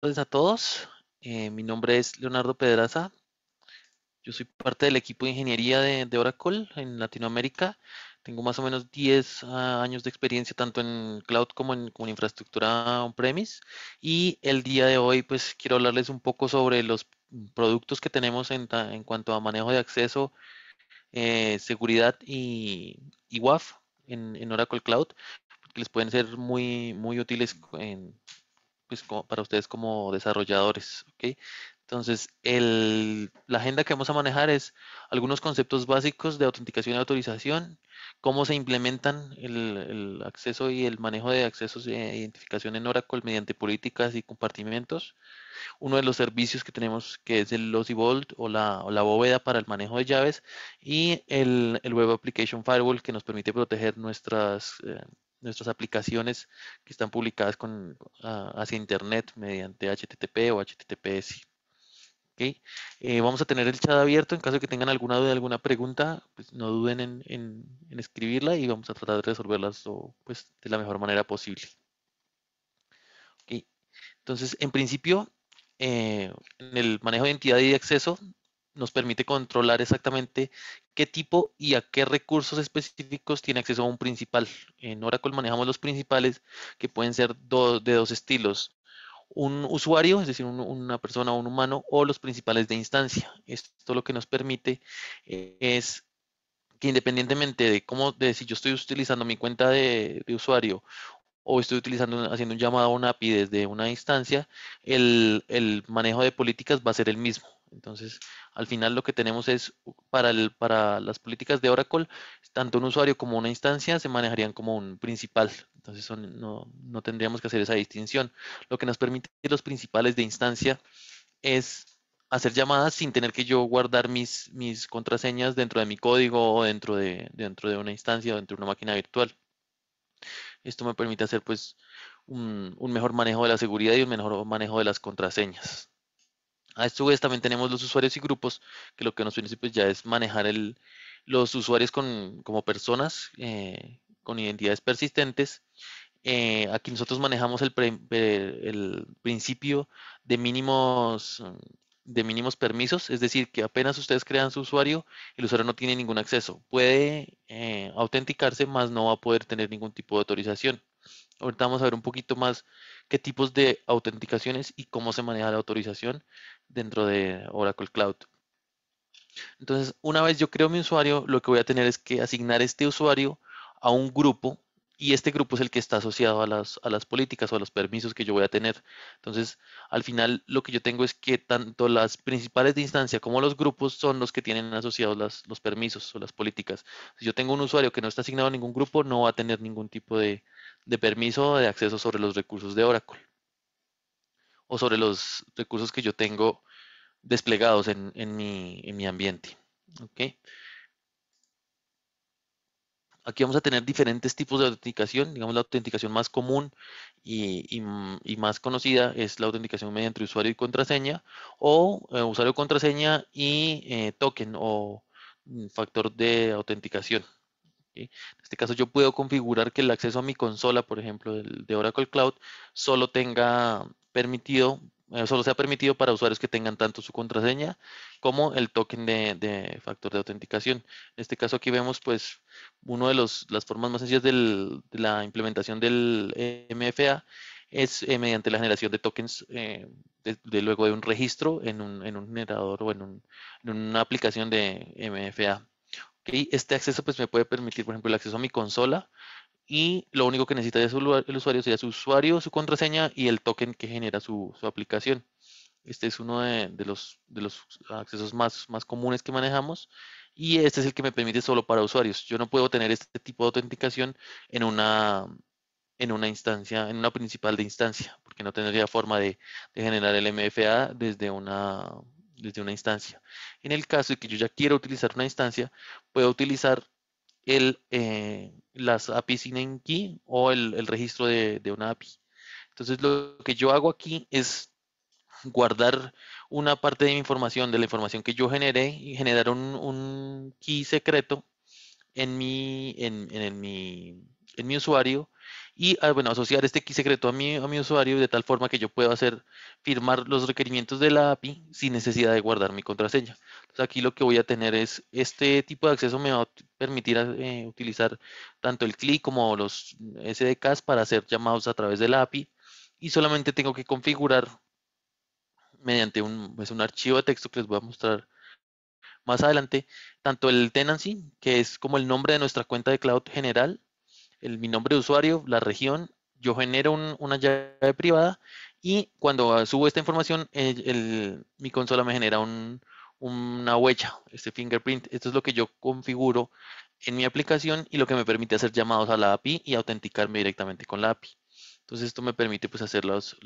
Tardes a todos. Mi nombre es Leonardo Pedraza. Yo soy parte del equipo de ingeniería de Oracle en Latinoamérica. Tengo más o menos 10 años de experiencia tanto en cloud como en infraestructura on-premise. Y el día de hoy pues quiero hablarles un poco sobre los productos que tenemos en cuanto a manejo de acceso, seguridad y WAF en Oracle Cloud, que les pueden ser muy útiles pues, para ustedes como desarrolladores, ¿ok? Entonces, la agenda que vamos a manejar es algunos conceptos básicos de autenticación y autorización, cómo se implementan el acceso y el manejo de accesos de identificación en Oracle mediante políticas y compartimentos, uno de los servicios que tenemos que es el Lossy Vault o la bóveda para el manejo de llaves y el Web Application Firewall que nos permite proteger nuestras aplicaciones que están publicadas hacia Internet mediante HTTP o HTTPS. ¿Ok? Vamos a tener el chat abierto en caso de que tengan alguna duda, alguna pregunta, pues no duden en escribirla y vamos a tratar de resolverlas pues, de la mejor manera posible. ¿Ok? Entonces, en principio, en el manejo de identidad y de acceso nos permite controlar exactamente qué tipo y a qué recursos específicos tiene acceso a un principal. En Oracle manejamos los principales que pueden ser de dos estilos. Un usuario, es decir, una persona o un humano, o los principales de instancia. Esto lo que nos permite es que independientemente de si yo estoy utilizando mi cuenta de usuario o estoy haciendo un llamado a un API desde una instancia, el manejo de políticas va a ser el mismo. Entonces, al final lo que tenemos es, para las políticas de Oracle, tanto un usuario como una instancia se manejarían como un principal. Entonces, no tendríamos que hacer esa distinción. Lo que nos permite los principales de instancia es hacer llamadas sin tener que yo guardar mis contraseñas dentro de mi código o dentro de una instancia o dentro de una máquina virtual. Esto me permite hacer pues un mejor manejo de la seguridad y un mejor manejo de las contraseñas. A su vez también tenemos los usuarios y grupos, que lo que nos permite pues ya es manejar los usuarios como personas con identidades persistentes. Aquí nosotros manejamos el principio de mínimos permisos, es decir, que apenas ustedes crean su usuario, el usuario no tiene ningún acceso. Puede autenticarse, mas no va a poder tener ningún tipo de autorización. Ahorita vamos a ver un poquito más qué tipos de autenticaciones y cómo se maneja la autorización dentro de Oracle Cloud. Entonces, una vez yo creo mi usuario, lo que voy a tener es que asignar este usuario a un grupo y este grupo es el que está asociado a las políticas o a los permisos que yo voy a tener. Entonces, al final lo que yo tengo es que tanto las principales de instancia como los grupos son los que tienen asociados los permisos o las políticas. Si yo tengo un usuario que no está asignado a ningún grupo, no va a tener ningún tipo de permiso o de acceso sobre los recursos de Oracle o sobre los recursos que yo tengo desplegados en mi ambiente. ¿Ok? Aquí vamos a tener diferentes tipos de autenticación. Digamos, la autenticación más común y más conocida es la autenticación mediante usuario y contraseña o usuario, contraseña y token o factor de autenticación. ¿Sí? En este caso yo puedo configurar que el acceso a mi consola, por ejemplo, de Oracle Cloud, solo tenga permitido, solo sea permitido para usuarios que tengan tanto su contraseña como el token de factor de autenticación. En este caso aquí vemos pues una de las formas más sencillas de la implementación del MFA es mediante la generación de tokens luego de un registro en un generador o en una aplicación de MFA. ¿Ok? Este acceso pues me puede permitir, por ejemplo, el acceso a mi consola y lo único que necesita el usuario sería su usuario, su contraseña y el token que genera su aplicación. Este es uno de los accesos más comunes que manejamos y este es el que me permite solo para usuarios. Yo no puedo tener este tipo de autenticación en una instancia, en una principal de instancia, porque no tendría forma de generar el MFA desde una instancia. En el caso de que yo ya quiero utilizar una instancia, puedo utilizar las APIs signing key o el registro de una API. Entonces lo que yo hago aquí es guardar una parte de mi información, de la información que yo generé y generar un key secreto en mi en mi usuario y bueno, asociar este key secreto a mi usuario de tal forma que yo pueda hacer firmar los requerimientos de la API sin necesidad de guardar mi contraseña. Entonces aquí lo que voy a tener es este tipo de acceso me va a permitir utilizar tanto el CLI como los SDKs para hacer llamados a través de la API y solamente tengo que configurar mediante pues un archivo de texto que les voy a mostrar más adelante, tanto el tenancy, que es como el nombre de nuestra cuenta de cloud general, mi nombre de usuario, la región, yo genero una llave privada y cuando subo esta información, mi consola me genera una huella, este fingerprint. Esto es lo que yo configuro en mi aplicación y lo que me permite hacer llamados a la API y autenticarme directamente con la API. Entonces esto me permite pues hacer las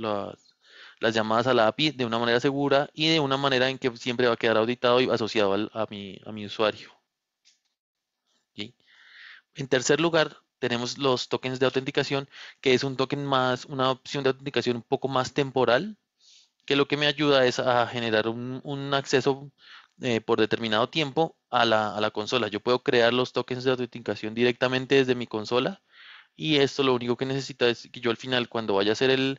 llamadas a la API de una manera segura y de una manera en que siempre va a quedar auditado y asociado a mi usuario. ¿Sí? En tercer lugar, tenemos los tokens de autenticación, que es un token más, una opción de autenticación un poco más temporal, que lo que me ayuda es a generar un acceso por determinado tiempo a a la consola. Yo puedo crear los tokens de autenticación directamente desde mi consola y esto lo único que necesita es que yo al final, cuando vaya a hacer el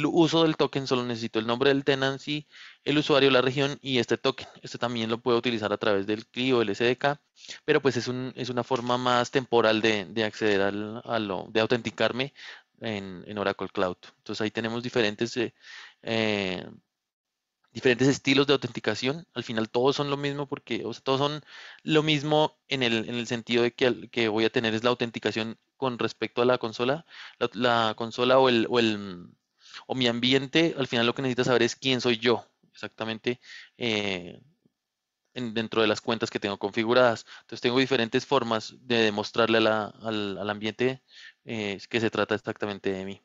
uso del token, solo necesito el nombre del tenancy, el usuario, la región y este token. Este también lo puedo utilizar a través del CLI o el SDK, pero pues es una forma más temporal de acceder de autenticarme en Oracle Cloud. Entonces ahí tenemos eh, diferentes estilos de autenticación. Al final todos son lo mismo porque, o sea, todos son lo mismo en el sentido de que, que voy a tener es la autenticación con respecto a la consola. La consola o mi ambiente, al final lo que necesita saber es quién soy yo, exactamente, eh, dentro de las cuentas que tengo configuradas. Entonces tengo diferentes formas de demostrarle al ambiente que se trata exactamente de mí.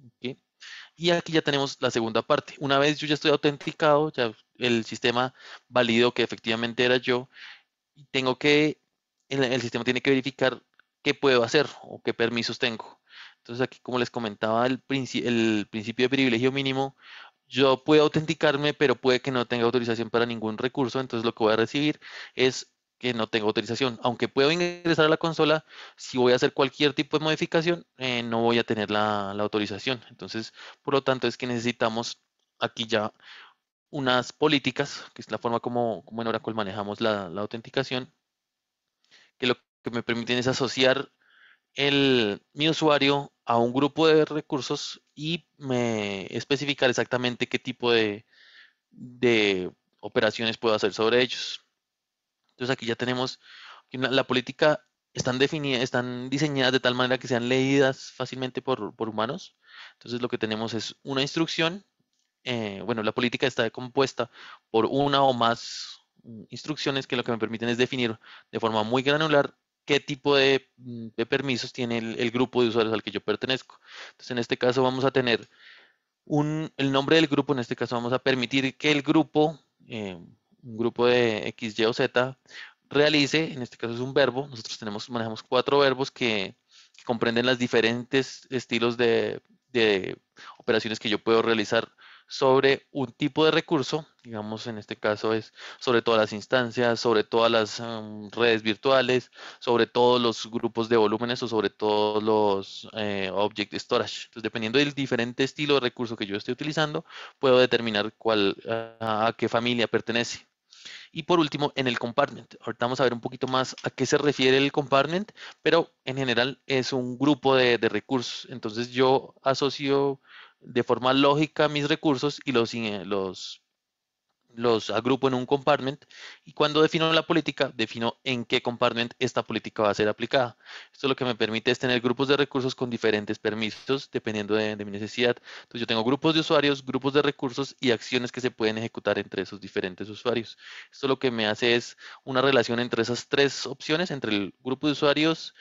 ¿Ok? Y aquí ya tenemos la segunda parte. Una vez yo ya estoy autenticado, ya el sistema validó que efectivamente era yo, y el sistema tiene que verificar qué puedo hacer o qué permisos tengo. Entonces aquí, como les comentaba, el principio de privilegio mínimo, yo puedo autenticarme, pero puede que no tenga autorización para ningún recurso, entonces lo que voy a recibir es que no tengo autorización. Aunque puedo ingresar a la consola, si voy a hacer cualquier tipo de modificación, no voy a tener la autorización. Entonces, por lo tanto, es que necesitamos aquí ya unas políticas, que es la forma como en Oracle manejamos la autenticación, que lo que me permiten es asociar mi usuario a un grupo de recursos y me especificar exactamente qué tipo de operaciones puedo hacer sobre ellos. Entonces aquí ya tenemos que la política están definidas, están diseñadas de tal manera que sean leídas fácilmente por humanos. Entonces lo que tenemos es una instrucción. Bueno, la política está compuesta por una o más instrucciones que lo que me permiten es definir de forma muy granular qué tipo de permisos tiene el grupo de usuarios al que yo pertenezco. Entonces, en este caso vamos a tener el nombre del grupo, en este caso vamos a permitir que el grupo, un grupo de X, Y o Z, realice, en este caso es un verbo, nosotros manejamos cuatro verbos que comprenden los diferentes estilos de operaciones que yo puedo realizar sobre un tipo de recurso, digamos en este caso es sobre todas las instancias, sobre todas las redes virtuales, sobre todos los grupos de volúmenes o sobre todos los object storage. Entonces, dependiendo del diferente estilo de recurso que yo esté utilizando, puedo determinar a qué familia pertenece. Y por último, en el compartment. Ahorita vamos a ver un poquito más a qué se refiere el compartment, pero en general es un grupo de recursos. Entonces yo asocio de forma lógica mis recursos y los agrupo en un compartment y cuando defino la política, defino en qué compartment esta política va a ser aplicada. Esto lo que me permite es tener grupos de recursos con diferentes permisos dependiendo de mi necesidad. Entonces yo tengo grupos de usuarios, grupos de recursos y acciones que se pueden ejecutar entre esos diferentes usuarios. Esto lo que me hace es una relación entre esas tres opciones, entre el grupo de usuarios,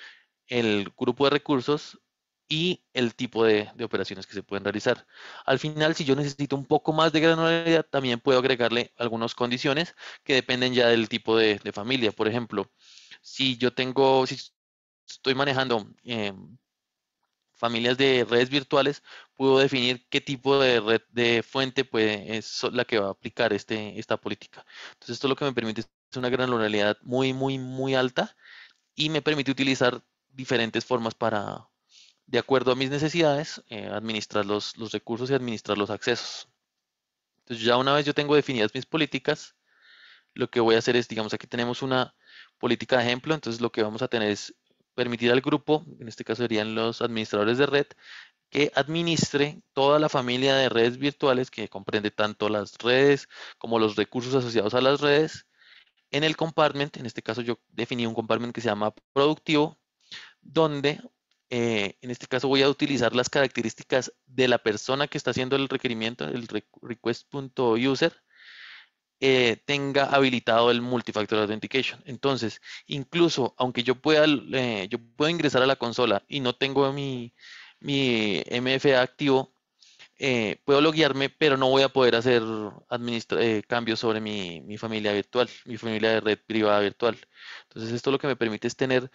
el grupo de recursos y el tipo de operaciones que se pueden realizar. Al final, si yo necesito un poco más de granularidad, también puedo agregarle algunas condiciones que dependen ya del tipo de familia. Por ejemplo, si estoy manejando familias de redes virtuales, puedo definir qué tipo de red de fuente es la que va a aplicar esta política. Entonces, esto lo que me permite es una granularidad muy alta y me permite utilizar diferentes formas de acuerdo a mis necesidades, administrar los recursos y administrar los accesos. Entonces ya una vez yo tengo definidas mis políticas, lo que voy a hacer es, digamos, aquí tenemos una política de ejemplo, entonces lo que vamos a tener es permitir al grupo, en este caso serían los administradores de red, que administre toda la familia de redes virtuales que comprende tanto las redes como los recursos asociados a las redes. En el compartment, en este caso yo definí un compartment que se llama productivo, donde en este caso voy a utilizar las características de la persona que está haciendo el requerimiento, el request.user, tenga habilitado el multifactor authentication. Entonces, incluso aunque yo pueda ingresar a la consola y no tengo mi MFA activo, puedo loguearme, pero no voy a poder hacer cambios sobre mi familia virtual, mi familia de red privada virtual. Entonces, esto lo que me permite es tener,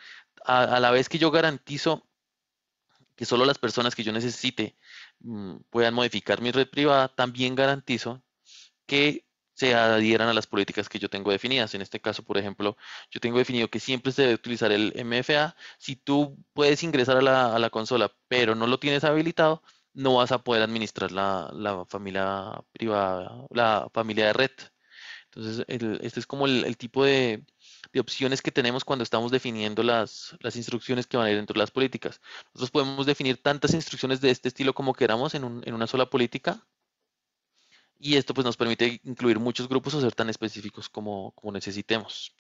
a la vez que yo garantizo que solo las personas que yo necesite puedan modificar mi red privada, también garantizo que se adhieran a las políticas que yo tengo definidas. En este caso, por ejemplo, yo tengo definido que siempre se debe utilizar el MFA. Si tú puedes ingresar a la consola, pero no lo tienes habilitado, no vas a poder administrar la familia privada, la familia de red. Entonces, este es como el tipo de opciones que tenemos cuando estamos definiendo las instrucciones que van a ir dentro de las políticas. Nosotros podemos definir tantas instrucciones de este estilo como queramos en una sola política, y esto pues nos permite incluir muchos grupos o ser tan específicos como necesitemos.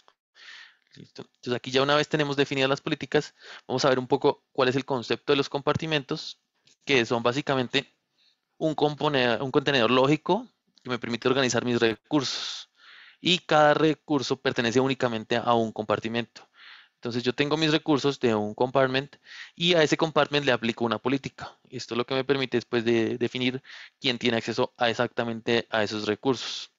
¿Listo? Entonces aquí ya una vez tenemos definidas las políticas, vamos a ver un poco cuál es el concepto de los compartimentos, que son básicamente un contenedor lógico que me permite organizar mis recursos. Y cada recurso pertenece únicamente a un compartimento. Entonces yo tengo mis recursos de un compartment y a ese compartment le aplico una política. Esto lo que me permite después de definir quién tiene acceso a exactamente a esos recursos.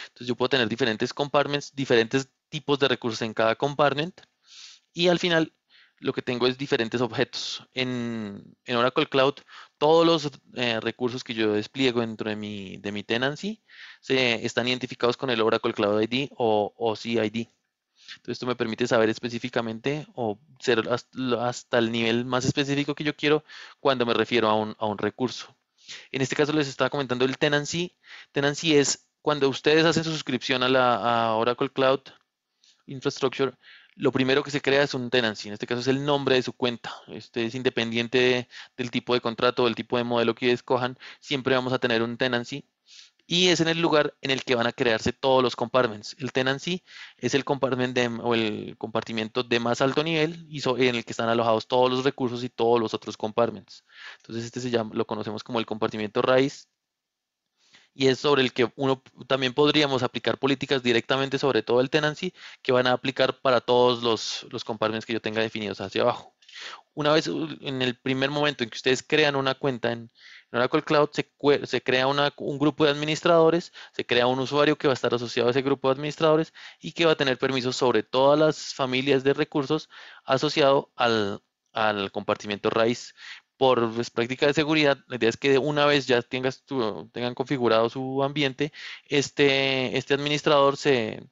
Entonces yo puedo tener diferentes compartments, diferentes tipos de recursos en cada compartment, y al final lo que tengo es diferentes objetos. En Oracle Cloud, todos los recursos que yo despliego dentro de mi tenancy están identificados con el Oracle Cloud ID o OCID. Entonces esto me permite saber específicamente o ser hasta el nivel más específico que yo quiero cuando me refiero a un recurso. En este caso les estaba comentando el tenancy. Tenancy es cuando ustedes hacen su suscripción a Oracle Cloud Infrastructure, lo primero que se crea es un tenancy. En este caso es el nombre de su cuenta. Este es independiente del tipo de contrato o del tipo de modelo que escojan. Siempre vamos a tener un tenancy y es en el lugar en el que van a crearse todos los compartments. El tenancy es el o el compartimiento de más alto nivel y en el que están alojados todos los recursos y todos los otros compartments. Entonces este lo conocemos como el compartimiento raíz, y es sobre el que uno también podríamos aplicar políticas directamente sobre todo el tenancy que van a aplicar para todos los compartments que yo tenga definidos hacia abajo. Una vez en el primer momento en que ustedes crean una cuenta en Oracle Cloud, se crea un grupo de administradores, se crea un usuario que va a estar asociado a ese grupo de administradores y que va a tener permisos sobre todas las familias de recursos asociado al compartimiento raíz. Por pues, práctica de seguridad, la idea es que una vez ya tengan configurado su ambiente, este administrador se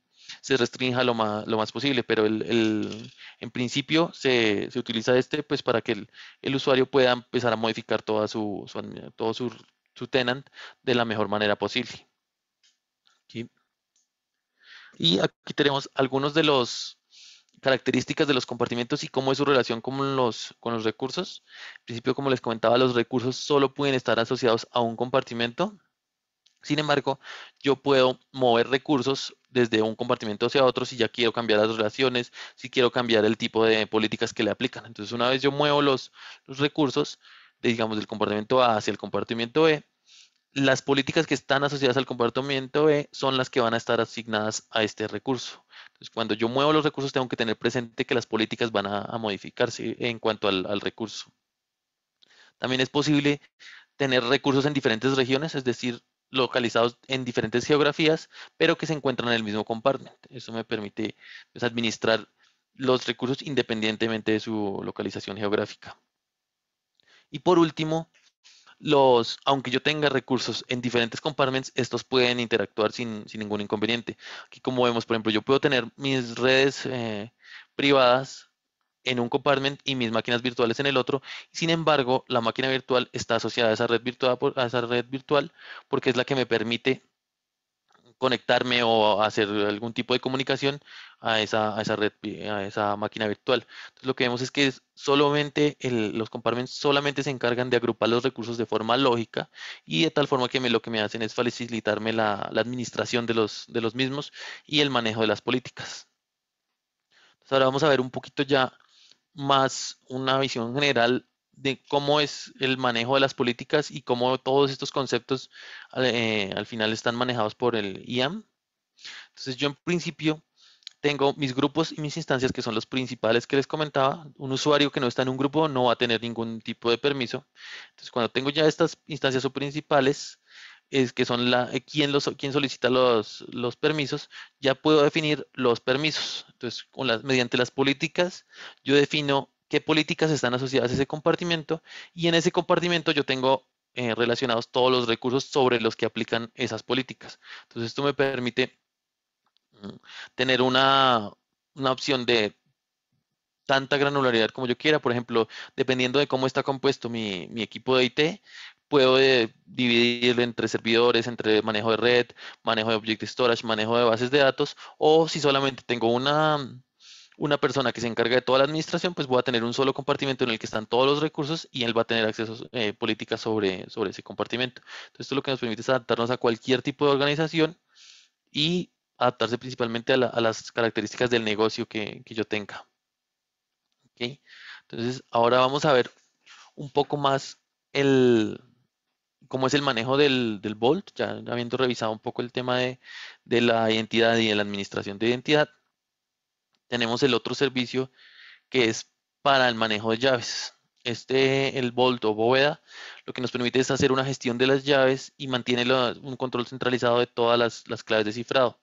restrinja lo más posible, pero en principio se utiliza pues para que el usuario pueda empezar a modificar todo su tenant de la mejor manera posible. ¿Sí? Y aquí tenemos algunos de los características de los compartimentos y cómo es su relación con los recursos. En principio, como les comentaba, los recursos solo pueden estar asociados a un compartimento. Sin embargo, yo puedo mover recursos desde un compartimento hacia otro si ya quiero cambiar las relaciones, si quiero cambiar el tipo de políticas que le aplican. Entonces, una vez yo muevo los recursos, digamos, del compartimento A hacia el compartimento B, las políticas que están asociadas al compartimento B son las que van a estar asignadas a este recurso. Entonces, cuando yo muevo los recursos, tengo que tener presente que las políticas van a modificarse en cuanto al recurso. También es posible tener recursos en diferentes regiones, es decir, localizados en diferentes geografías, pero que se encuentran en el mismo compartment. Eso me permite pues, administrar los recursos independientemente de su localización geográfica. Y por último, aunque yo tenga recursos en diferentes compartments, estos pueden interactuar sin ningún inconveniente. Aquí como vemos, por ejemplo, yo puedo tener mis redes privadas en un compartment y mis máquinas virtuales en el otro. Sin embargo, la máquina virtual está asociada a esa red virtual, a esa red virtual porque es la que me permite conectarme o hacer algún tipo de comunicación a esa red, a esa máquina virtual. Entonces lo que vemos es que solamente los compartments solamente se encargan de agrupar los recursos de forma lógica y de tal forma que lo que me hacen es facilitarme la administración de los mismos y el manejo de las políticas. Entonces ahora vamos a ver un poquito ya más una visión general de cómo es el manejo de las políticas y cómo todos estos conceptos al final están manejados por el IAM. Entonces yo en principio tengo mis grupos y mis instancias que son los principales que les comentaba. Un usuario que no está en un grupo no va a tener ningún tipo de permiso. Entonces cuando tengo ya estas instancias o principales, es que son quien solicita los permisos, ya puedo definir los permisos. Entonces mediante las políticas, yo defino qué políticas están asociadas a ese compartimento y en ese compartimento yo tengo relacionados todos los recursos sobre los que aplican esas políticas. Entonces esto me permite mm, tener una opción de tanta granularidad como yo quiera. Por ejemplo, dependiendo de cómo está compuesto mi equipo de IT, puedo dividirlo entre servidores, entre manejo de red, manejo de Object Storage, manejo de bases de datos, o si solamente tengo una persona que se encarga de toda la administración, pues voy a tener un solo compartimento en el que están todos los recursos y él va a tener acceso políticas sobre ese compartimento. Entonces, esto lo que nos permite es adaptarnos a cualquier tipo de organización y adaptarse principalmente a las características del negocio que yo tenga. ¿Ok? Entonces, ahora vamos a ver un poco más el, cómo es el manejo del Vault, ya habiendo revisado un poco el tema de la identidad y de la administración de identidad. Tenemos el otro servicio que es para el manejo de llaves. El Vault o bóveda, lo que nos permite es hacer una gestión de las llaves y mantiene un control centralizado de todas las claves de cifrado.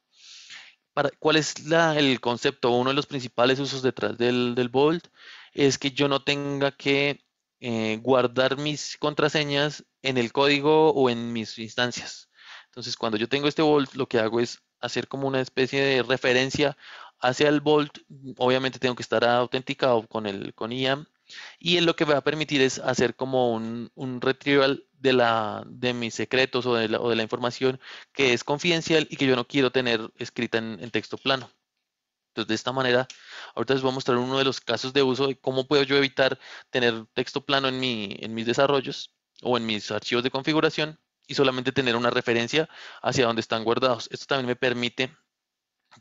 ¿Cuál es el concepto? Uno de los principales usos detrás del Vault es que yo no tenga que guardar mis contraseñas en el código o en mis instancias. Entonces, cuando yo tengo este Vault, lo que hago es hacer como una especie de referencia hacia el Vault. Obviamente tengo que estar autenticado con IAM y él lo que me va a permitir es hacer como un retrieval de mis secretos o de la información que es confidencial y que yo no quiero tener escrita en texto plano. Entonces, de esta manera, ahorita les voy a mostrar uno de los casos de uso de cómo puedo yo evitar tener texto plano en mis desarrollos o en mis archivos de configuración y solamente tener una referencia hacia dónde están guardados. Esto también me permite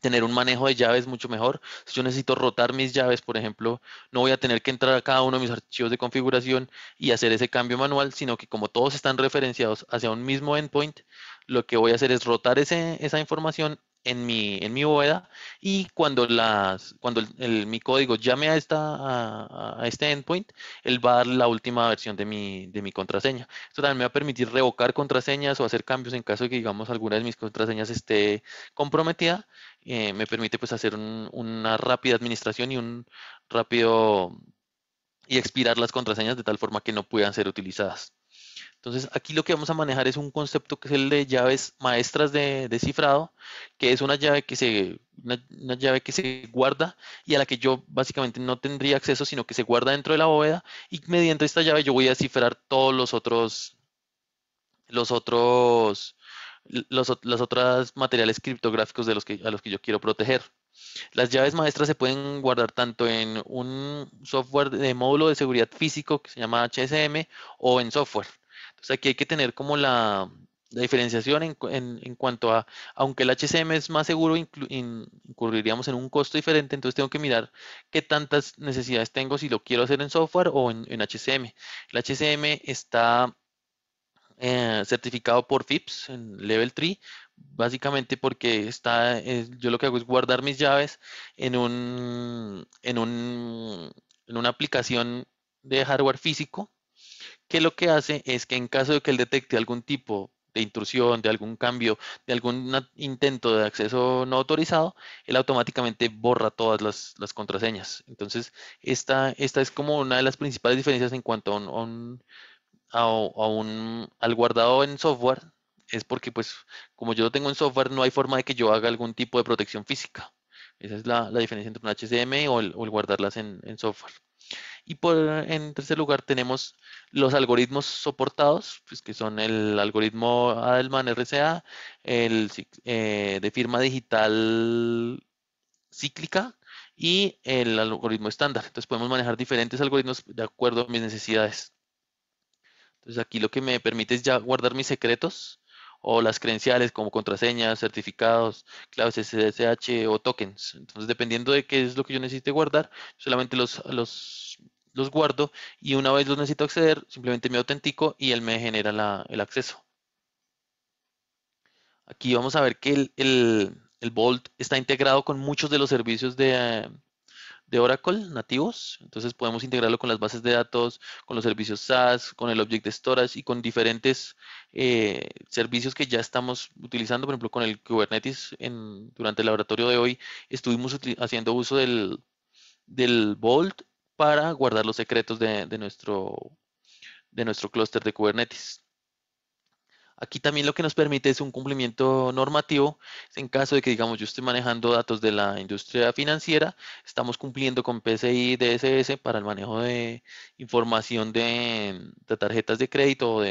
tener un manejo de llaves mucho mejor. Si yo necesito rotar mis llaves, por ejemplo, no voy a tener que entrar a cada uno de mis archivos de configuración y hacer ese cambio manual, sino que como todos están referenciados hacia un mismo endpoint, lo que voy a hacer es rotar esa información en mi bóveda y cuando mi código llame a este endpoint, él va a dar la última versión de mi contraseña. Esto también me va a permitir revocar contraseñas o hacer cambios en caso de que, digamos, alguna de mis contraseñas esté comprometida. Me permite pues hacer una rápida administración rápido y expirar las contraseñas de tal forma que no puedan ser utilizadas. Entonces aquí lo que vamos a manejar es un concepto que es el de llaves maestras de cifrado, que es una llave que se guarda y a la que yo básicamente no tendría acceso, sino que se guarda dentro de la bóveda y mediante esta llave yo voy a cifrar todos los otros, los otros materiales criptográficos a los que yo quiero proteger. Las llaves maestras se pueden guardar tanto en un software de módulo de seguridad físico que se llama HSM o en software. Entonces aquí hay que tener como la diferenciación en cuanto aunque el HCM es más seguro, incurriríamos en un costo diferente, entonces tengo que mirar qué tantas necesidades tengo si lo quiero hacer en software o en HCM. El HCM está certificado por FIPS en Level 3, básicamente porque yo lo que hago es guardar mis llaves en en una aplicación de hardware físico, que lo que hace es que en caso de que él detecte algún tipo de intrusión, de algún cambio, de algún intento de acceso no autorizado, él automáticamente borra todas las contraseñas. Entonces, esta es como una de las principales diferencias en cuanto al guardado en software, es porque pues como yo lo tengo en software no hay forma de que yo haga algún tipo de protección física. Esa es la diferencia entre un HCM o el guardarlas en software. Y en tercer lugar tenemos los algoritmos soportados, pues que son el algoritmo Adelman RCA, de firma digital cíclica y el algoritmo estándar. Entonces podemos manejar diferentes algoritmos de acuerdo a mis necesidades. Entonces aquí lo que me permite es ya guardar mis secretos o las credenciales como contraseñas, certificados, claves SSH o tokens. Entonces dependiendo de qué es lo que yo necesite guardar, solamente los guardo y una vez los necesito acceder, simplemente me autentico y él me genera el acceso. Aquí vamos a ver que el Vault está integrado con muchos de los servicios de Oracle nativos. Entonces podemos integrarlo con las bases de datos, con los servicios SaaS, con el Object Storage y con diferentes servicios que ya estamos utilizando. Por ejemplo, con el Kubernetes durante el laboratorio de hoy estuvimos haciendo uso del Vault para guardar los secretos de nuestro clúster de Kubernetes. Aquí también lo que nos permite es un cumplimiento normativo. En caso de que, digamos, yo esté manejando datos de la industria financiera, estamos cumpliendo con PCI DSS para el manejo de información de tarjetas de crédito o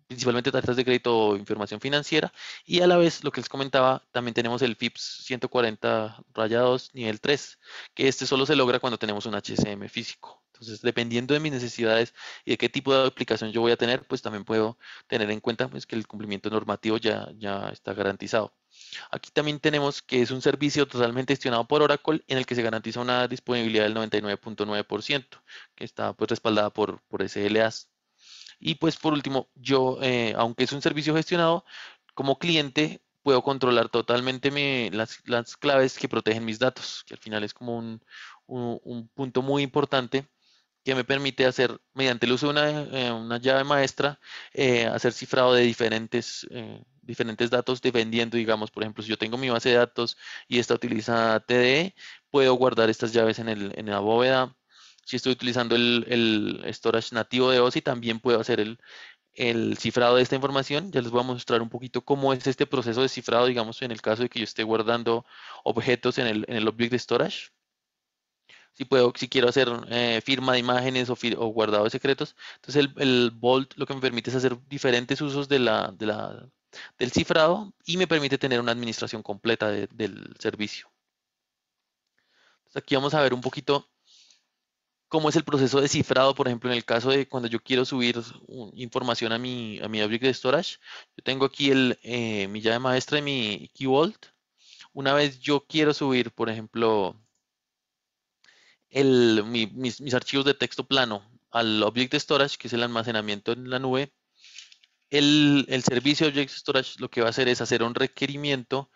principalmente tarjetas de crédito o información financiera. Y a la vez, lo que les comentaba, también tenemos el FIPS 140-2 nivel 3, que este solo se logra cuando tenemos un HCM físico. Entonces, dependiendo de mis necesidades y de qué tipo de aplicación yo voy a tener, pues también puedo tener en cuenta pues, que el cumplimiento normativo ya está garantizado. Aquí también tenemos que es un servicio totalmente gestionado por Oracle en el que se garantiza una disponibilidad del 99.9%, que está pues respaldada por SLAs. Y pues por último, yo, aunque es un servicio gestionado, como cliente puedo controlar totalmente las claves que protegen mis datos, que al final es como un punto muy importante que me permite hacer, mediante el uso de una llave maestra, hacer cifrado de diferentes datos dependiendo, digamos, por ejemplo, si yo tengo mi base de datos y esta utiliza TDE, puedo guardar estas llaves en la bóveda. Si estoy utilizando el storage nativo de OSI, también puedo hacer el cifrado de esta información. Ya les voy a mostrar un poquito cómo es este proceso de cifrado, digamos, en el caso de que yo esté guardando objetos en el Object Storage. Si quiero hacer firma de imágenes o guardado de secretos. Entonces el Vault lo que me permite es hacer diferentes usos del cifrado y me permite tener una administración completa del servicio. Entonces aquí vamos a ver un poquito cómo es el proceso de cifrado, por ejemplo, en el caso de cuando yo quiero subir información a mi Object Storage. Yo tengo aquí mi llave maestra de mi Key Vault. Una vez yo quiero subir, por ejemplo, mis archivos de texto plano al Object Storage, que es el almacenamiento en la nube, el servicio Object Storage lo que va a hacer es hacer un requerimiento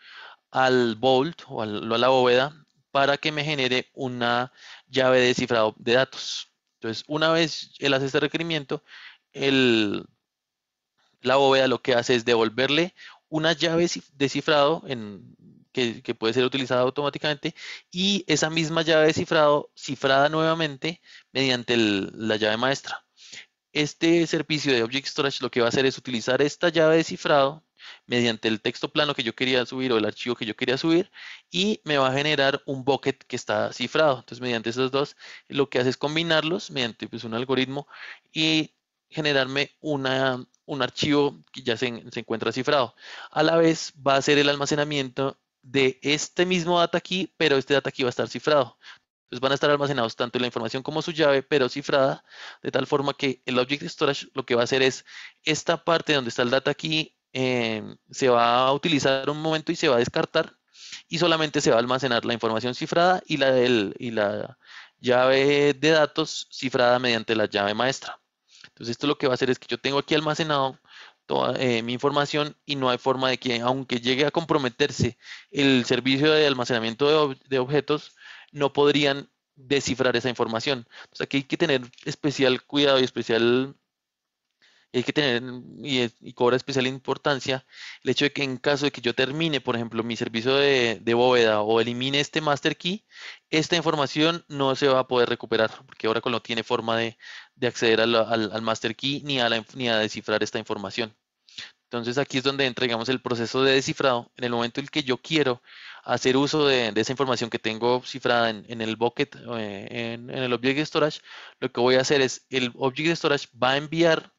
al Vault o a la bóveda para que me genere una llave de cifrado de datos. Entonces, una vez él hace este requerimiento, el, la bóveda lo que hace es devolverle una llave de cifrado que puede ser utilizada automáticamente y esa misma llave de cifrado cifrada nuevamente mediante la llave maestra. Este servicio de Object Storage lo que va a hacer es utilizar esta llave de cifrado mediante el texto plano que yo quería subir o el archivo que yo quería subir y me va a generar un bucket que está cifrado. Entonces, mediante esos dos, lo que hace es combinarlos mediante pues, un algoritmo y generarme un archivo que ya se encuentra cifrado. A la vez va a hacer el almacenamiento de este mismo data key, pero este data key va a estar cifrado. Entonces van a estar almacenados tanto la información como su llave, pero cifrada, de tal forma que el Object Storage lo que va a hacer es esta parte donde está el data key se va a utilizar un momento y se va a descartar y solamente se va a almacenar la información cifrada y la llave de datos cifrada mediante la llave maestra. Entonces esto lo que va a hacer es que yo tengo aquí almacenado toda mi información y no hay forma de que, aunque llegue a comprometerse el servicio de almacenamiento de objetos, no podrían descifrar esa información. Entonces aquí hay que tener especial cuidado y hay que tener y cobra especial importancia el hecho de que en caso de que yo termine, por ejemplo, mi servicio de bóveda o elimine este master key, esta información no se va a poder recuperar porque Oracle no tiene forma de acceder al master key ni a descifrar esta información. Entonces aquí es donde entra, digamos, el proceso de descifrado. En el momento en el que yo quiero hacer uso de esa información que tengo cifrada en el bucket, en el Object Storage, lo que voy a hacer es el Object Storage va a enviar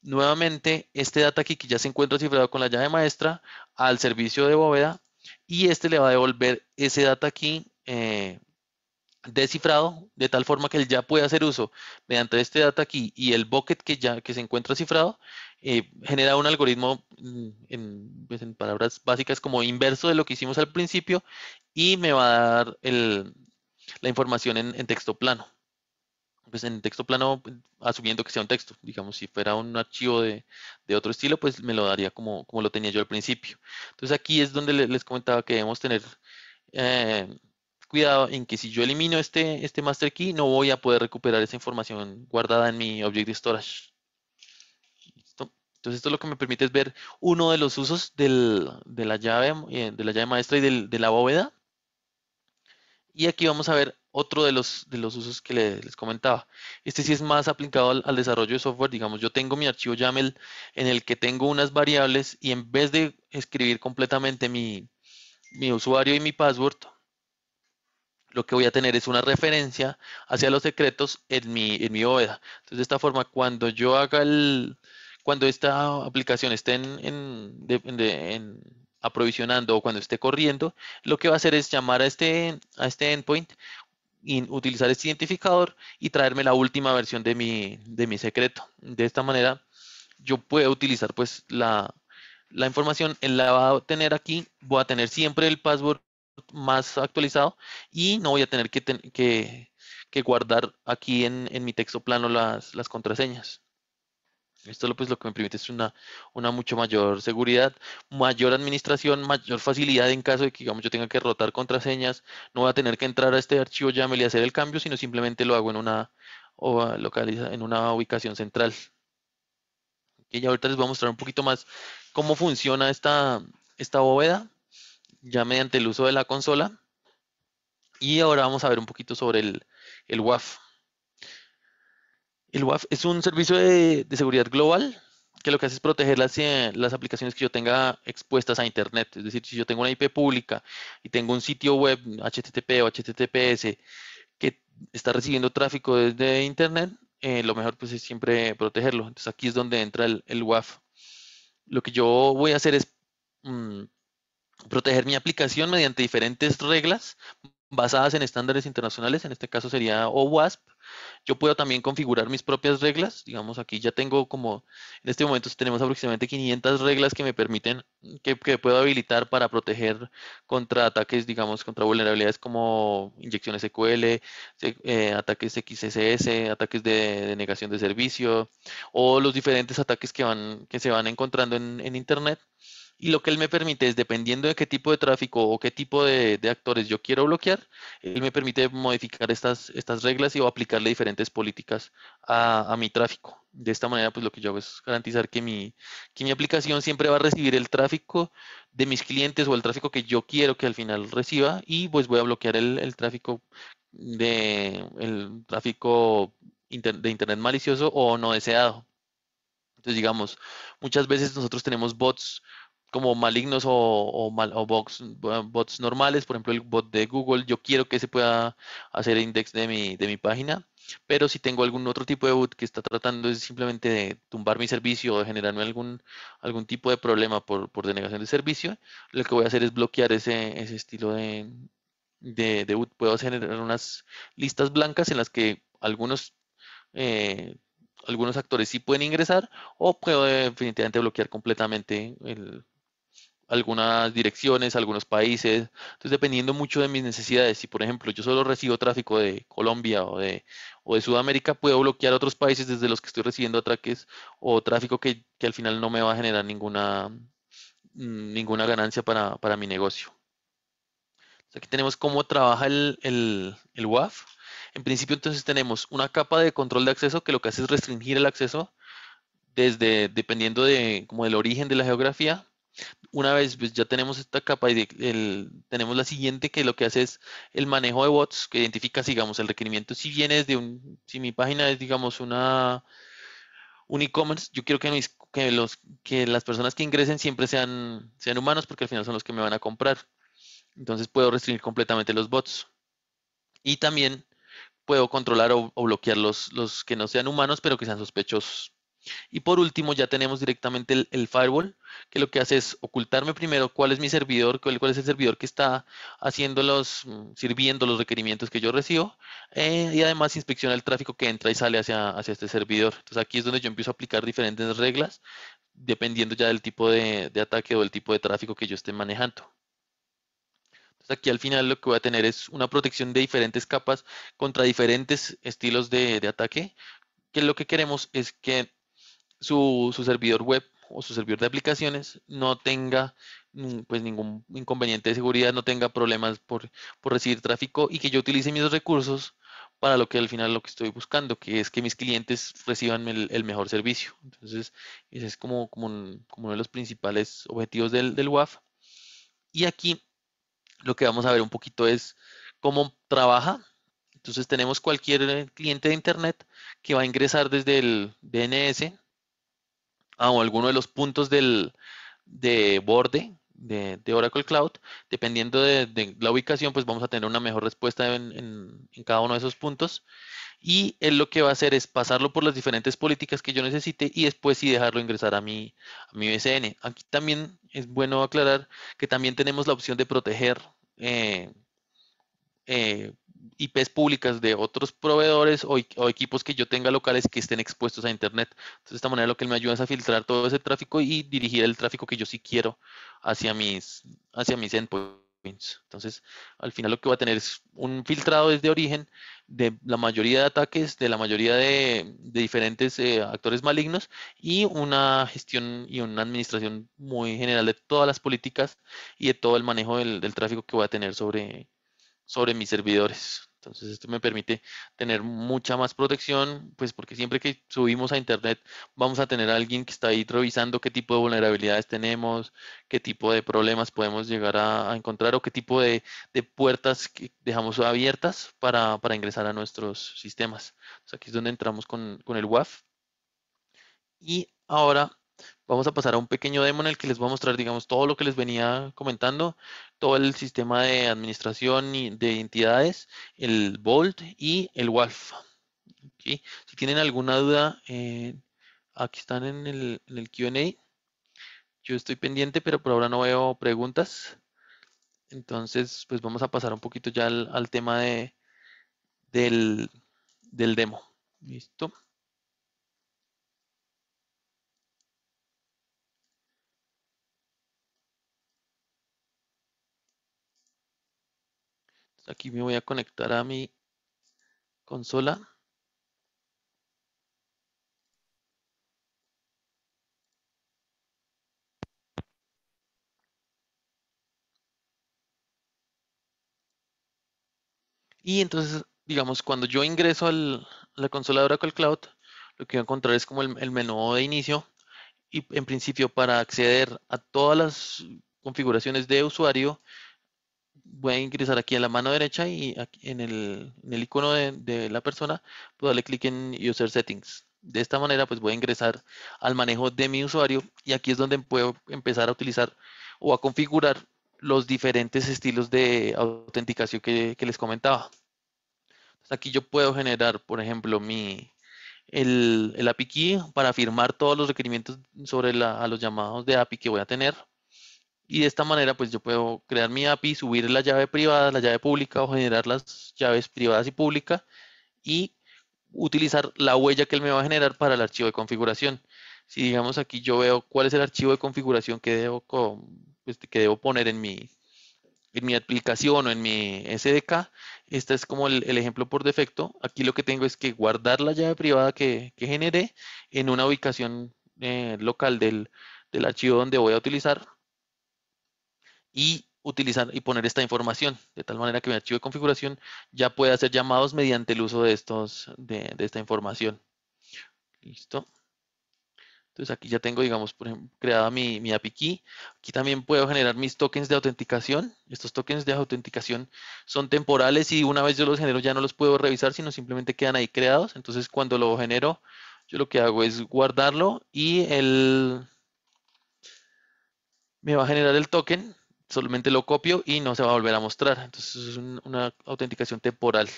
nuevamente este data key que ya se encuentra cifrado con la llave maestra al servicio de bóveda y este le va a devolver ese data key descifrado de tal forma que él ya puede hacer uso mediante este data key y el bucket que se encuentra cifrado, genera un algoritmo pues, en palabras básicas como inverso de lo que hicimos al principio y me va a dar la información en texto plano. Pues en texto plano, asumiendo que sea un texto, digamos, si fuera un archivo de otro estilo, pues me lo daría como lo tenía yo al principio. Entonces aquí es donde les comentaba que debemos tener eh, cuidado en que si yo elimino este master key, no voy a poder recuperar esa información guardada en mi object storage. ¿Listo? Entonces esto lo que me permite es ver uno de los usos de la llave maestra y de la bóveda. Y aquí vamos a ver otro de los usos que les comentaba. Este sí es más aplicado al desarrollo de software. Digamos, yo tengo mi archivo YAML en el que tengo unas variables y en vez de escribir completamente mi usuario y mi password, lo que voy a tener es una referencia hacia los secretos en mi bóveda. Entonces, de esta forma, cuando esta aplicación esté aprovisionando o cuando esté corriendo, lo que va a hacer es llamar a este endpoint y utilizar este identificador y traerme la última versión de mi secreto. De esta manera, yo puedo utilizar pues la información, él la va a tener aquí, voy a tener siempre el password más actualizado y no voy a tener que guardar aquí en mi texto plano las contraseñas. Esto pues lo que me permite es una mucho mayor seguridad, mayor administración, mayor facilidad en caso de que digamos yo tenga que rotar contraseñas, no voy a tener que entrar a este archivo YAML y hacer el cambio, sino simplemente lo hago en una ubicación central. Y ahorita les voy a mostrar un poquito más cómo funciona esta bóveda, ya mediante el uso de la consola. Y ahora vamos a ver un poquito sobre el WAF. El WAF es un servicio de seguridad global que lo que hace es proteger las aplicaciones que yo tenga expuestas a Internet. Es decir, si yo tengo una IP pública y tengo un sitio web HTTP o HTTPS que está recibiendo tráfico desde Internet, lo mejor pues es siempre protegerlo. Entonces aquí es donde entra el WAF. Lo que yo voy a hacer es mm, proteger mi aplicación mediante diferentes reglas basadas en estándares internacionales, en este caso sería OWASP. Yo puedo también configurar mis propias reglas, digamos aquí ya tengo en este momento tenemos aproximadamente 500 reglas que me permiten, que puedo habilitar para proteger contra ataques, digamos, contra vulnerabilidades como inyecciones SQL, ataques XSS, ataques de negación de servicio o los diferentes ataques que se van encontrando en Internet. Y lo que él me permite es, dependiendo de qué tipo de tráfico o qué tipo de actores yo quiero bloquear, él me permite modificar estas reglas y o aplicarle diferentes políticas a mi tráfico. De esta manera, pues lo que yo hago es garantizar que mi aplicación siempre va a recibir el tráfico de mis clientes o el tráfico que yo quiero que al final reciba y pues voy a bloquear el tráfico de internet malicioso o no deseado. Entonces, digamos, muchas veces nosotros tenemos bots como malignos o bots normales, por ejemplo, el bot de Google, yo quiero que se pueda hacer index de mi página, pero si tengo algún otro tipo de bot que está tratando es simplemente de tumbar mi servicio o de generarme algún tipo de problema por denegación de servicio, lo que voy a hacer es bloquear ese estilo de bot. Puedo generar unas listas blancas en las que eh, algunos actores sí pueden ingresar o puedo definitivamente bloquear completamente algunas direcciones, algunos países. Entonces, dependiendo mucho de mis necesidades, si por ejemplo yo solo recibo tráfico de Colombia o de Sudamérica, puedo bloquear otros países desde los que estoy recibiendo ataques o tráfico que al final no me va a generar ninguna ganancia para mi negocio. Aquí tenemos cómo trabaja el WAF. En principio, entonces tenemos una capa de control de acceso que lo que hace es restringir el acceso dependiendo como del origen de la geografía. Una vez pues, ya tenemos esta capa y tenemos la siguiente que lo que hace es el manejo de bots que identifica, digamos, el requerimiento si viene si mi página es, digamos, un e-commerce, yo quiero que las personas que ingresen siempre sean humanos porque al final son los que me van a comprar. Entonces puedo restringir completamente los bots. Y también puedo controlar o bloquear los que no sean humanos, pero que sean sospechosos. Y por último, ya tenemos directamente el firewall, que lo que hace es ocultarme primero cuál es mi servidor, cuál es el servidor que está haciendo sirviendo los requerimientos que yo recibo, y además inspecciona el tráfico que entra y sale hacia este servidor. Entonces aquí es donde yo empiezo a aplicar diferentes reglas, dependiendo ya del tipo de ataque o del tipo de tráfico que yo esté manejando. Entonces aquí al final lo que voy a tener es una protección de diferentes capas contra diferentes estilos de ataque, que lo que queremos es que su servidor web o su servidor de aplicaciones no tenga pues ningún inconveniente de seguridad, no tenga problemas por recibir tráfico y que yo utilice mis recursos para lo que al final lo que estoy buscando, que es que mis clientes reciban el mejor servicio. Entonces, ese es como uno de los principales objetivos del WAF. Y aquí lo que vamos a ver un poquito es cómo trabaja. Entonces tenemos cualquier cliente de Internet que va a ingresar desde el DNS o alguno de los puntos de borde de Oracle Cloud, dependiendo de la ubicación, pues vamos a tener una mejor respuesta en cada uno de esos puntos. Y él lo que va a hacer es pasarlo por las diferentes políticas que yo necesite y después sí dejarlo ingresar a mi VCN. Aquí también es bueno aclarar que también tenemos la opción de proteger eh, eh, IPs públicas de otros proveedores o equipos que yo tenga locales que estén expuestos a Internet. Entonces, de esta manera lo que él me ayuda es a filtrar todo ese tráfico y dirigir el tráfico que yo sí quiero hacia mis endpoints. Entonces, al final lo que va a tener es un filtrado desde origen de la mayoría de ataques, de la mayoría de diferentes actores malignos y una gestión y una administración muy general de todas las políticas y de todo el manejo del tráfico que voy a tener sobre mis servidores. Entonces esto me permite tener mucha más protección, pues porque siempre que subimos a internet vamos a tener a alguien que está ahí revisando qué tipo de vulnerabilidades tenemos, qué tipo de problemas podemos llegar a encontrar o qué tipo de puertas que dejamos abiertas para ingresar a nuestros sistemas. Entonces aquí es donde entramos con el WAF. Y ahora vamos a pasar a un pequeño demo en el que les voy a mostrar, digamos, todo lo que les venía comentando, todo el sistema de administración y de entidades, el Vault y el WAF. ¿Ok? Si tienen alguna duda, aquí están en el Q&A. Yo estoy pendiente, pero por ahora no veo preguntas. Entonces, pues vamos a pasar un poquito ya al tema del, del demo. ¿Listo? Aquí me voy a conectar a mi consola. Y entonces, digamos, cuando yo ingreso a la consola de Oracle Cloud, lo que voy a encontrar es como el menú de inicio y en principio para acceder a todas las configuraciones de usuario, voy a ingresar aquí a la mano derecha y aquí en el icono de la persona, puedo darle clic en User Settings. De esta manera, pues voy a ingresar al manejo de mi usuario y aquí es donde puedo empezar a utilizar o a configurar los diferentes estilos de autenticación que les comentaba. Aquí yo puedo generar, por ejemplo, el API key para firmar todos los requerimientos sobre a los llamados de API que voy a tener. Y de esta manera, pues yo puedo crear mi API, subir la llave privada, la llave pública o generar las llaves privadas y públicas y utilizar la huella que él me va a generar para el archivo de configuración. Si digamos aquí yo veo cuál es el archivo de configuración que debo poner en mi aplicación o en mi SDK, este es como el ejemplo por defecto. Aquí lo que tengo es que guardar la llave privada que generé en una ubicación local del archivo donde voy a utilizar y utilizar y poner esta información de tal manera que mi archivo de configuración ya pueda hacer llamados mediante el uso de esta información. Listo. Entonces aquí ya tengo, digamos, por ejemplo, creada mi API key. Aquí también puedo generar mis tokens de autenticación. Estos tokens de autenticación son temporales y una vez yo los genero ya no los puedo revisar, sino simplemente quedan ahí creados. Entonces cuando lo genero, yo lo que hago es guardarlo y me va a generar el token. solamente lo copio y no se va a volver a mostrar. Entonces es una autenticación temporal.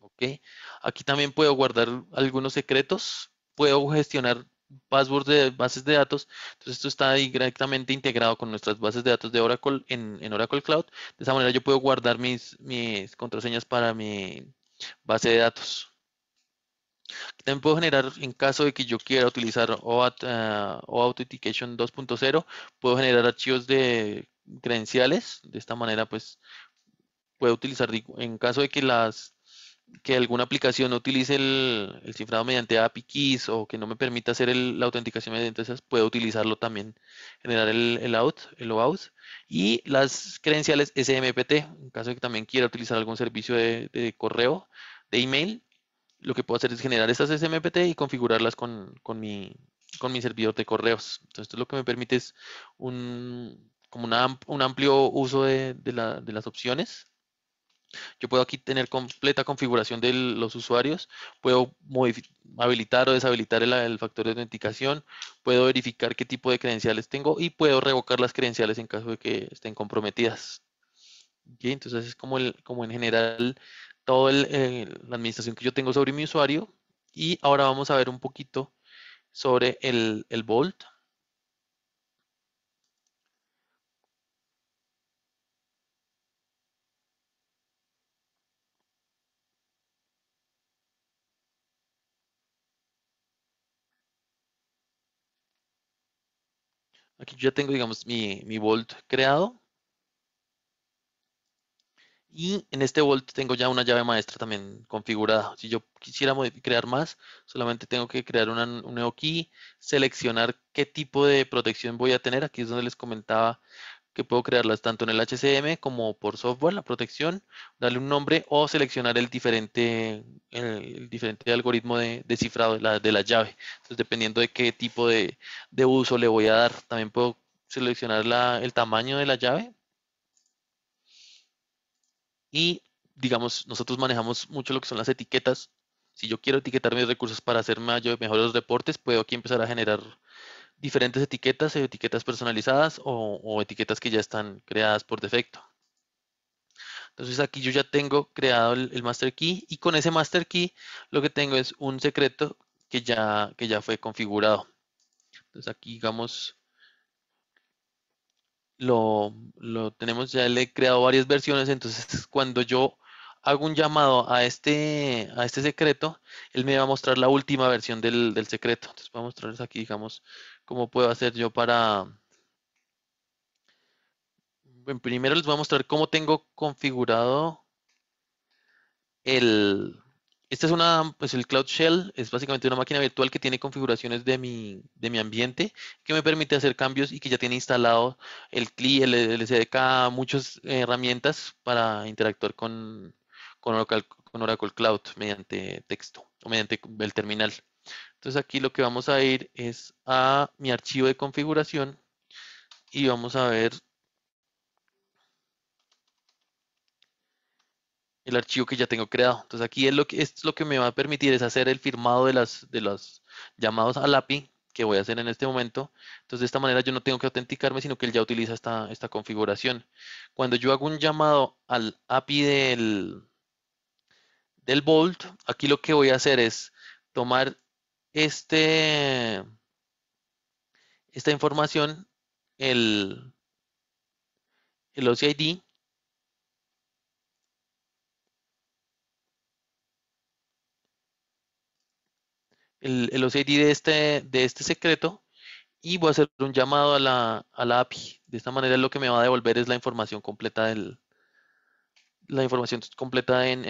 ¿Ok? Aquí también puedo guardar algunos secretos, puedo gestionar passwords de bases de datos. Entonces esto está directamente integrado con nuestras bases de datos de Oracle en Oracle Cloud. De esa manera yo puedo guardar mis contraseñas para mi base de datos. También puedo generar, en caso de que yo quiera utilizar OAuth Authentication 2.0, puedo generar archivos de credenciales. De esta manera, pues, puedo utilizar, en caso de que alguna aplicación no utilice el cifrado mediante API keys o que no me permita hacer la autenticación mediante esas, puedo utilizarlo también, generar el OAuth y las credenciales SMPT, en caso de que también quiera utilizar algún servicio de correo, de email, lo que puedo hacer es generar estas SMPT y configurarlas con mi servidor de correos. Entonces, esto lo que me permite es un amplio uso de las opciones. Yo puedo aquí tener completa configuración de los usuarios, puedo habilitar o deshabilitar el factor de autenticación, puedo verificar qué tipo de credenciales tengo y puedo revocar las credenciales en caso de que estén comprometidas. ¿Ok? Entonces es como en general toda la administración que yo tengo sobre mi usuario. Y ahora vamos a ver un poquito sobre el Vault. Aquí yo ya tengo, digamos, mi Vault creado. Y en este Vault tengo ya una llave maestra también configurada. Si yo quisiera crear más, solamente tengo que crear un nuevo key, seleccionar qué tipo de protección voy a tener. Aquí es donde les comentaba que puedo crearlas tanto en el HCM como por software, la protección, darle un nombre o seleccionar el diferente algoritmo de cifrado de la llave. Entonces, dependiendo de qué tipo de uso le voy a dar, también puedo seleccionar el tamaño de la llave y, digamos, nosotros manejamos mucho lo que son las etiquetas. Si yo quiero etiquetar mis recursos para hacer mejores reportes, puedo aquí empezar a generar diferentes etiquetas, etiquetas personalizadas o etiquetas que ya están creadas por defecto. Entonces aquí yo ya tengo creado el master key y con ese master key lo que tengo es un secreto que ya fue configurado. Entonces aquí, digamos, lo tenemos, ya le he creado varias versiones. Entonces cuando yo hago un llamado a este secreto, él me va a mostrar la última versión del secreto. Entonces voy a mostrarles aquí, digamos, cómo puedo hacer yo bueno, primero les voy a mostrar cómo tengo configurado el... Esta es pues el Cloud Shell es básicamente una máquina virtual que tiene configuraciones de mi ambiente, que me permite hacer cambios y que ya tiene instalado el CLI, el SDK, muchas herramientas para interactuar con Oracle Cloud mediante texto o mediante el terminal. Entonces aquí lo que vamos a ir es a mi archivo de configuración y vamos a ver el archivo que ya tengo creado. Entonces aquí es lo que me va a permitir es hacer el firmado de los llamados al API que voy a hacer en este momento. Entonces de esta manera yo no tengo que autenticarme, sino que él ya utiliza esta configuración. Cuando yo hago un llamado al API del Vault, aquí lo que voy a hacer es tomar este, esta información, el, el OCID, el OCID de este secreto y voy a hacer un llamado a la API. De esta manera lo que me va a devolver es la información completa en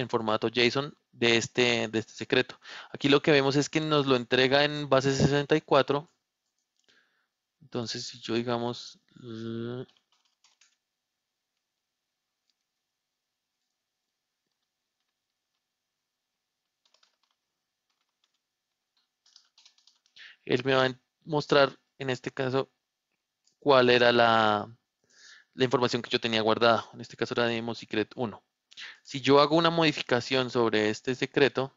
formato JSON de este secreto. Aquí lo que vemos es que nos lo entrega en base 64. Entonces, si yo digamos, él me va a mostrar en este caso cuál era la información que yo tenía guardada. En este caso era de Secret 1. Si yo hago una modificación sobre este secreto,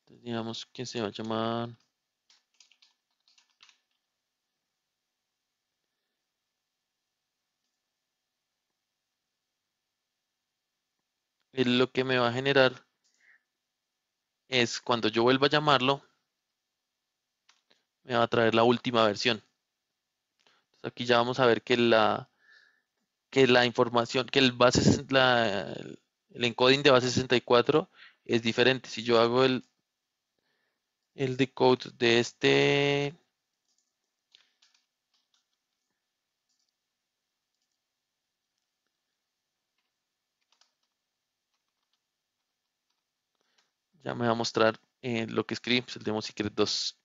digamos que se va a llamar él lo que me va a generar es cuando yo vuelva a llamarlo, me va a traer la última versión. Entonces aquí ya vamos a ver que la información, que el el encoding de base 64 es diferente. Si yo hago el decode de ya me va a mostrar lo que escribí, pues el Demo Secret 2.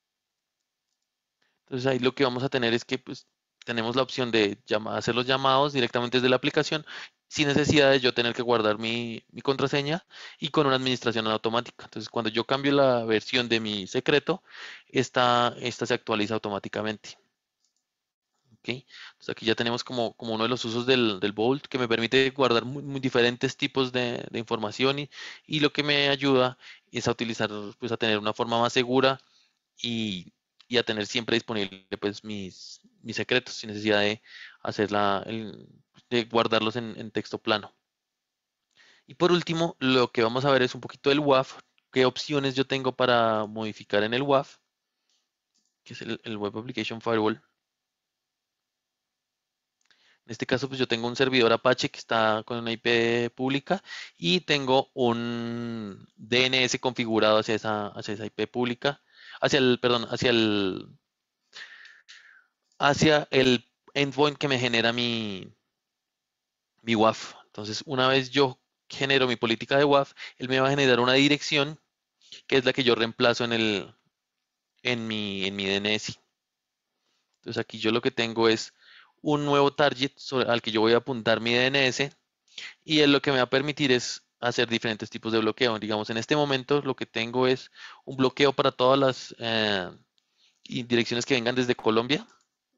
Entonces ahí lo que vamos a tener es que pues tenemos la opción de hacer los llamados directamente desde la aplicación sin necesidad de yo tener que guardar mi contraseña y con una administración automática. Entonces cuando yo cambio la versión de mi secreto, esta se actualiza automáticamente. ¿Ok? Entonces aquí ya tenemos como uno de los usos del Vault que me permite guardar muy diferentes tipos de información y lo que me ayuda es a utilizar, pues a tener una forma más segura y, y a tener siempre disponible pues mis secretos sin necesidad de de guardarlos en texto plano. Y por último, lo que vamos a ver es un poquito del WAF, qué opciones yo tengo para modificar en el WAF, que es el Web Application Firewall. En este caso, pues yo tengo un servidor Apache que está con una IP pública y tengo un DNS configurado hacia esa IP pública, perdón, hacia el endpoint que me genera mi WAF. Entonces, una vez yo genero mi política de WAF, él me va a generar una dirección que es la que yo reemplazo en mi DNS. Entonces, aquí yo lo que tengo es un nuevo target al que yo voy a apuntar mi DNS y él lo que me va a permitir es hacer diferentes tipos de bloqueo. Digamos, en este momento lo que tengo es un bloqueo para todas las direcciones que vengan desde Colombia.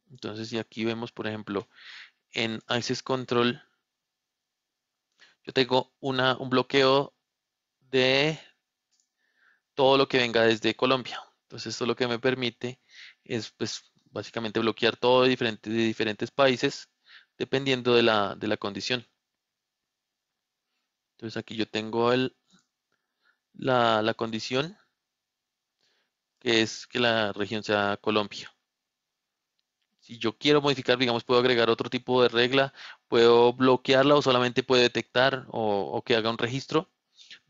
Entonces, si aquí vemos, por ejemplo, en Access Control, yo tengo un bloqueo de todo lo que venga desde Colombia. Entonces, esto lo que me permite es, pues, básicamente bloquear todo de diferentes países, dependiendo de la condición. Entonces, aquí yo tengo la condición, que es que la región sea Colombia. Si yo quiero modificar, digamos, puedo agregar otro tipo de regla, puedo bloquearla o solamente puede detectar o que haga un registro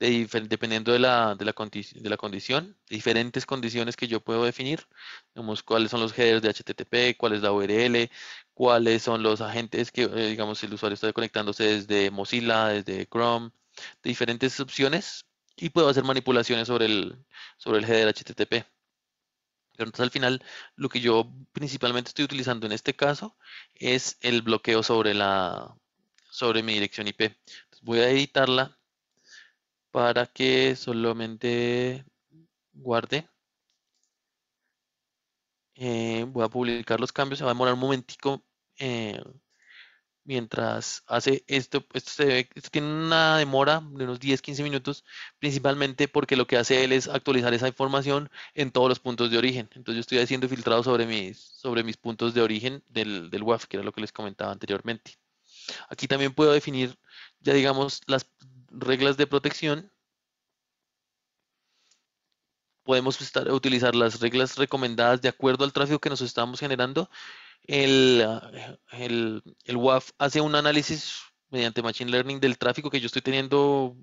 dependiendo de la condición, diferentes condiciones que yo puedo definir, digamos, cuáles son los headers de HTTP, cuál es la URL, cuáles son los agentes que, digamos, el usuario está conectándose desde Mozilla, desde Chrome, de diferentes opciones y puedo hacer manipulaciones sobre el header HTTP. Pero entonces al final lo que yo principalmente estoy utilizando en este caso es el bloqueo sobre mi dirección IP. Entonces voy a editarla para que solamente guarde. Voy a publicar los cambios, se va a demorar un momentico eh, mientras hace esto. Esto tiene una demora de unos 10-15 minutos, principalmente porque lo que hace él es actualizar esa información en todos los puntos de origen. Entonces yo estoy haciendo filtrado sobre mis puntos de origen del WAF, que era lo que les comentaba anteriormente. Aquí también puedo definir, ya digamos, las reglas de protección. Podemos utilizar las reglas recomendadas de acuerdo al tráfico que nos estamos generando. El WAF hace un análisis mediante Machine Learning del tráfico que yo estoy teniendo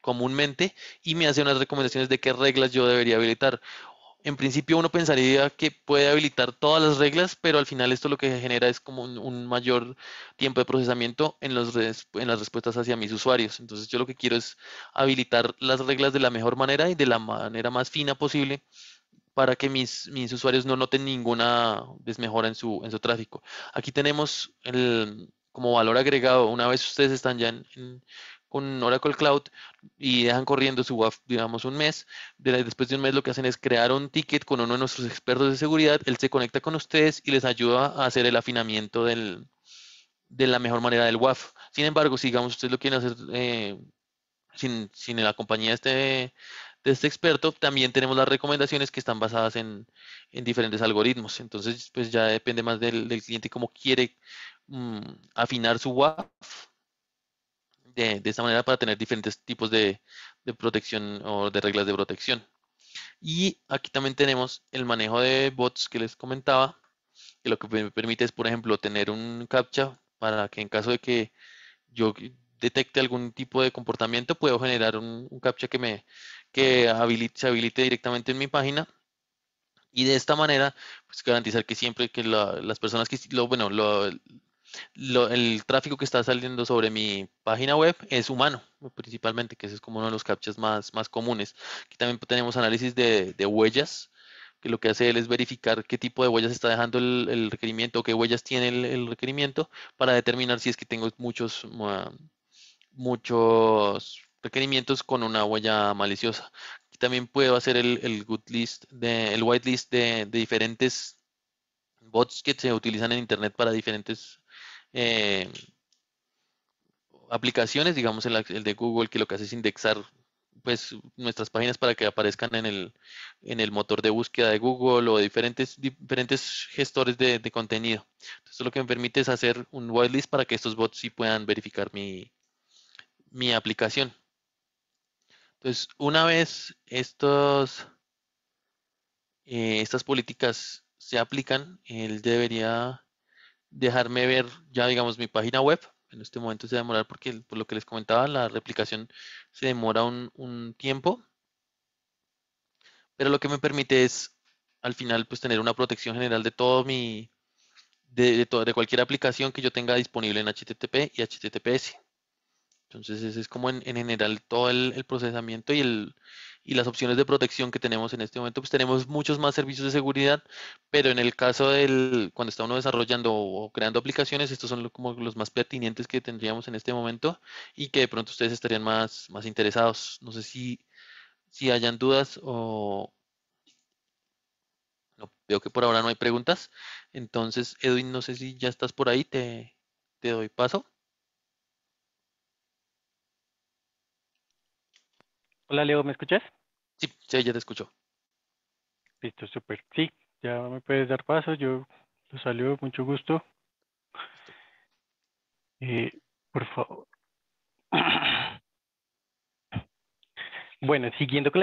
comúnmente y me hace unas recomendaciones de qué reglas yo debería habilitar. En principio uno pensaría que puede habilitar todas las reglas, pero al final esto lo que genera es como un mayor tiempo de procesamiento en las respuestas hacia mis usuarios. Entonces yo lo que quiero es habilitar las reglas de la mejor manera y de la manera más fina posible para que mis usuarios no noten ninguna desmejora en su tráfico. Aquí tenemos como valor agregado, una vez ustedes están ya con Oracle Cloud y dejan corriendo su WAF, digamos, un mes, después de un mes lo que hacen es crear un ticket con uno de nuestros expertos de seguridad, él se conecta con ustedes y les ayuda a hacer el afinamiento de la mejor manera del WAF. Sin embargo, si digamos ustedes lo quieren hacer sin la compañía de este experto, también tenemos las recomendaciones que están basadas en diferentes algoritmos. Entonces, pues ya depende más del cliente cómo quiere mm, afinar su WAF. de esta manera para tener diferentes tipos de protección o de reglas de protección. Y aquí también tenemos el manejo de bots que les comentaba, que lo que me permite es, por ejemplo, tener un captcha para que en caso de que yo detecte algún tipo de comportamiento, puedo generar un captcha se habilite directamente en mi página y de esta manera, pues garantizar que siempre que las personas que, bueno, el tráfico que está saliendo sobre mi página web es humano, principalmente, que ese es como uno de los captchas más comunes. Aquí también tenemos análisis de huellas, que lo que hace él es verificar qué tipo de huellas está dejando el requerimiento o qué huellas tiene el requerimiento para determinar si es que tengo muchos requerimientos con una huella maliciosa. Aquí también puedo hacer el whitelist de diferentes bots que se utilizan en Internet para diferentes eh, aplicaciones, digamos el de Google, que lo que hace es indexar pues nuestras páginas para que aparezcan en el motor de búsqueda de Google o de diferentes gestores de contenido. Entonces, esto lo que me permite es hacer un whitelist para que estos bots sí puedan verificar mi aplicación. Entonces, una vez estas políticas se aplican, él debería dejarme ver ya, digamos, mi página web. En este momento se va a demorar porque, por lo que les comentaba, la replicación se demora un tiempo, pero lo que me permite es, al final, pues tener una protección general de todo de cualquier aplicación que yo tenga disponible en HTTP y HTTPS. Entonces, ese es como en general todo el procesamiento y las opciones de protección que tenemos en este momento. Pues tenemos muchos más servicios de seguridad, pero en el caso cuando está uno desarrollando o creando aplicaciones, estos son como los más pertinentes que tendríamos en este momento y que de pronto ustedes estarían más interesados. No sé si hayan dudas o no, veo que por ahora no hay preguntas. Entonces, Edwin, no sé si ya estás por ahí, te doy paso. Hola Leo, ¿me escuchas? Sí, sí, ya te escucho. Listo, súper. Sí, ya me puedes dar paso. Yo los saludo, mucho gusto. Listo. Eh, por favor. Bueno, siguiendo con la